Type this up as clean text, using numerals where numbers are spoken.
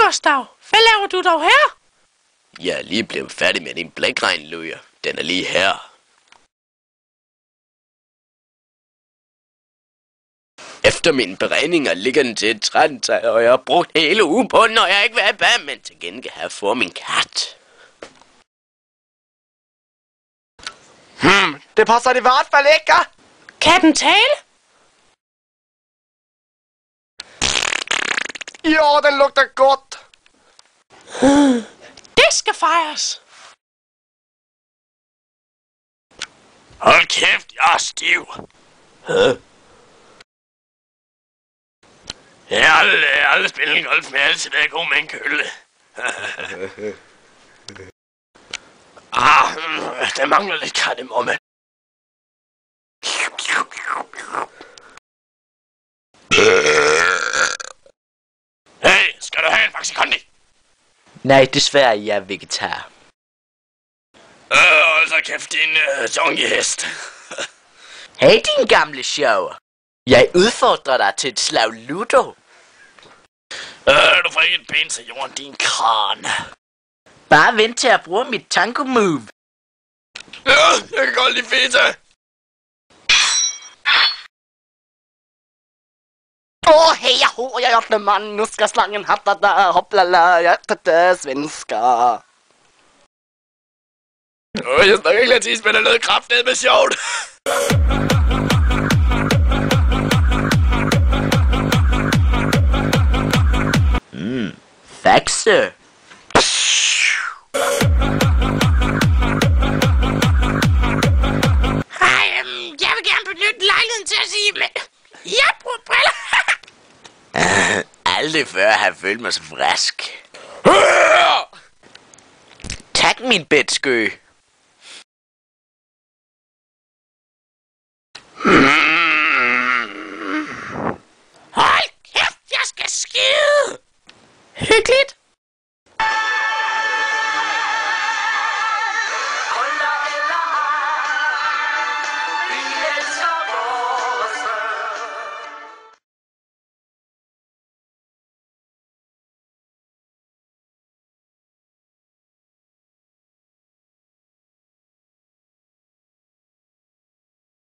Gustav, hvad laver du dog her? Jeg er lige blevet færdig med din blækregnløje. Den er lige her. Efter mine beregninger ligger den til 13, og jeg har brugt hele ugen på den, når jeg ikke vil have bad, men til gengæld har jeg fået min kat. Det passer i hvert fald ikke. Kan den tale? Jo, den lugter godt. Det skal fejres. Hold kæft, jeg er stiv. Jeg har aldrig spillet golf, men jeg har altid været god med en kølle. Der mangler lidt kardemomme. Hey, skal du have en Faxi Kondi? Nej, desværre, jeg er vegetar. Så kæft din zonghest. Hey, din gamle sjov. Jeg udfordrer dig til et slag Ludo. Du får ikke et ben til jorden, din kran. Bare vent til at bruge mit tango move. Ja, jeg kan godt lide feta. Hej, jag är man. Nu ska slangen hatta där. Hopplala, jag är svenska. Jeg snakker ikke latinsk, men der er noget kraftedeme med sjovt. Faxe. Hej, jeg vil gerne benytte lejligheden til at sige, men jeg bruger briller. Aldrig før har jeg følt mig så frisk. Tak, min bedskø. Hold kæft, jeg skal skide. Hyggeligt.